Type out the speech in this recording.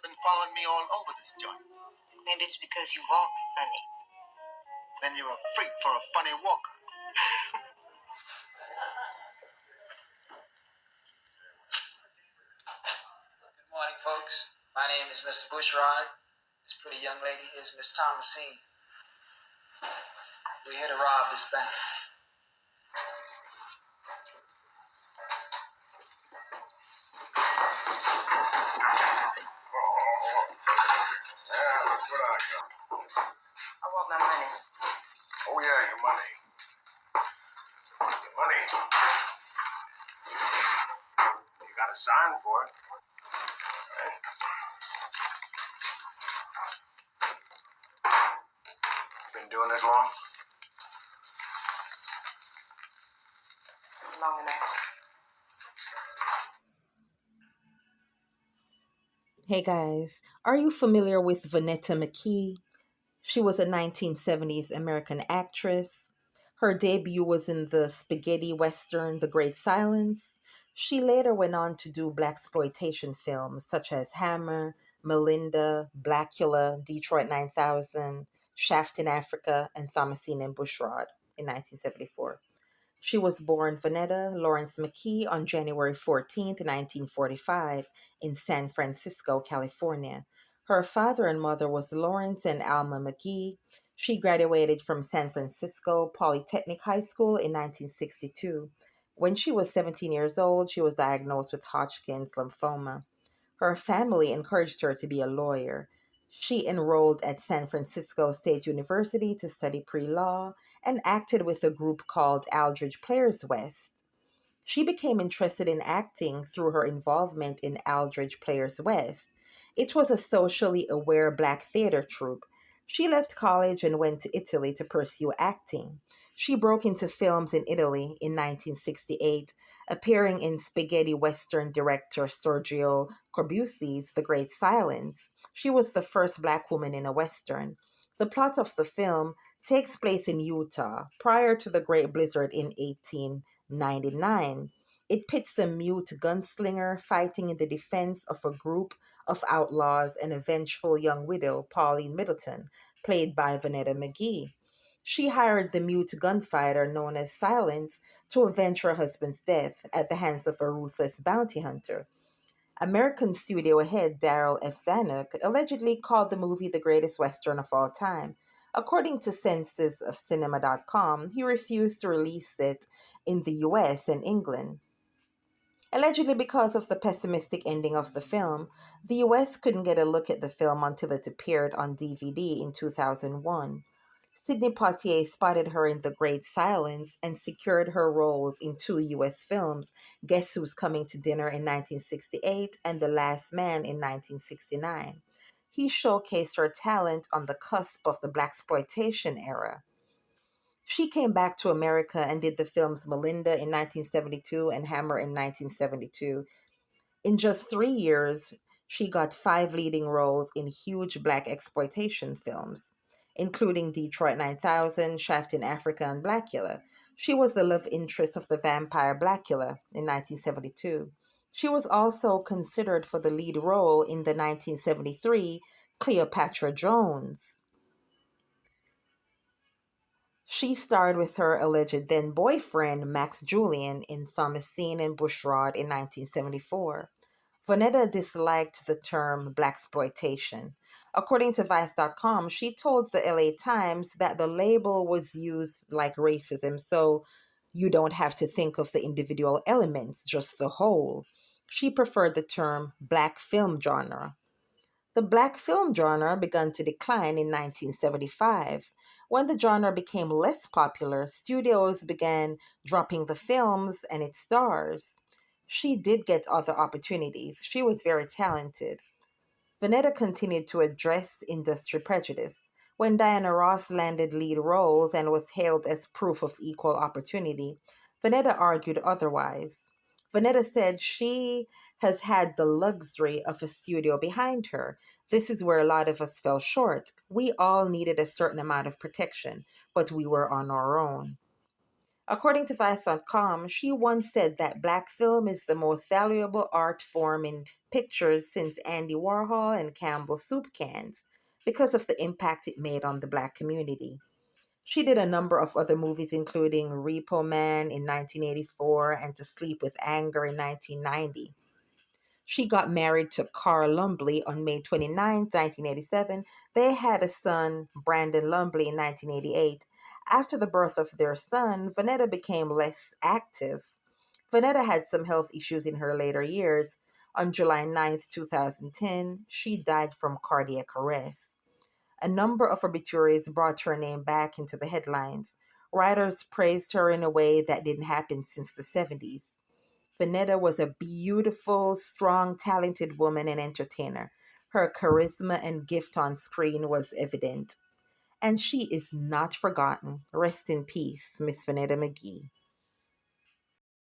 have been following me all over this joint. Maybe it's because you walk funny. Then you're a freak for a funny walker. Good morning, folks. My name is Mr. Bushrod. This pretty young lady here is Miss Thomasine. We're here to rob this bank. Yeah, that's what I got. I want my money. Oh, yeah, your money. Your money. You got to sign for it. Right? Been doing this long? Long enough. Hey guys, are you familiar with Vonetta McGee? She was a 1970s American actress. Her debut was in the spaghetti western The Great Silence. She later went on to do blaxploitation films such as Hammer, Melinda, Blackula, Detroit 9000, Shaft in Africa, and Thomasine and Bushrod in 1974. She was born Vonetta Lawrence McGee on January 14, 1945, in San Francisco, California. Her father and mother was Lawrence and Alma McGee. She graduated from San Francisco Polytechnic High School in 1962. When she was 17 years old, she was diagnosed with Hodgkin's lymphoma. Her family encouraged her to be a lawyer. She enrolled at San Francisco State University to study pre-law and acted with a group called Aldrich Players West. She became interested in acting through her involvement in Aldrich Players West. It was a socially aware black theater troupe. She left college and went to Italy to pursue acting. She broke into films in Italy in 1968, appearing in spaghetti western director Sergio Corbusi's The Great Silence. She was the first black woman in a western. The plot of the film takes place in Utah prior to the Great Blizzard in 1899. It pits a mute gunslinger fighting in the defense of a group of outlaws and a vengeful young widow, Pauline Middleton, played by Vonetta McGee. She hired the mute gunfighter known as Silence to avenge her husband's death at the hands of a ruthless bounty hunter. American studio head Darrell F. Zanuck allegedly called the movie the greatest Western of all time. According to censusofcinema.com, he refused to release it in the US and England. Allegedly because of the pessimistic ending of the film, the US couldn't get a look at the film until it appeared on DVD in 2001. Sidney Poitier spotted her in The Great Silence and secured her roles in 2 US films, Guess Who's Coming to Dinner in 1968 and The Last Man in 1969. He showcased her talent on the cusp of the blaxploitation era. She came back to America and did the films Melinda in 1972 and Hammer in 1972. In just 3 years, she got 5 leading roles in huge black exploitation films, including Detroit 9000, Shaft in Africa, and Blackula. She was the love interest of the vampire Blackula in 1972. She was also considered for the lead role in the 1973 Cleopatra Jones. She starred with her alleged then-boyfriend Max Julien in Thomasine and Bushrod in 1974. Vonetta disliked the term blaxploitation. According to Vice.com, she told the LA Times that the label was used like racism, so you don't have to think of the individual elements, just the whole. She preferred the term black film genre. The black film genre began to decline in 1975. When the genre became less popular, studios began dropping the films and its stars. She did get other opportunities. She was very talented. Vonetta continued to address industry prejudice. When Diana Ross landed lead roles and was hailed as proof of equal opportunity, Vonetta argued otherwise. Vonetta said she has had the luxury of a studio behind her. This is where a lot of us fell short. We all needed a certain amount of protection, but we were on our own. According to Vice.com, she once said that black film is the most valuable art form in pictures since Andy Warhol and Campbell soup cans because of the impact it made on the black community. She did a number of other movies, including Repo Man in 1984 and To Sleep with Anger in 1990. She got married to Carl Lumbly on May 29, 1987. They had a son, Brandon Lumbly, in 1988. After the birth of their son, Vonetta became less active. Vonetta had some health issues in her later years. On July 9, 2010, she died from cardiac arrest. A number of obituaries brought her name back into the headlines. Writers praised her in a way that didn't happen since the 70's. Vonetta was a beautiful, strong, talented woman and entertainer. Her charisma and gift on screen was evident. And she is not forgotten. Rest in peace, Miss Vonetta McGee.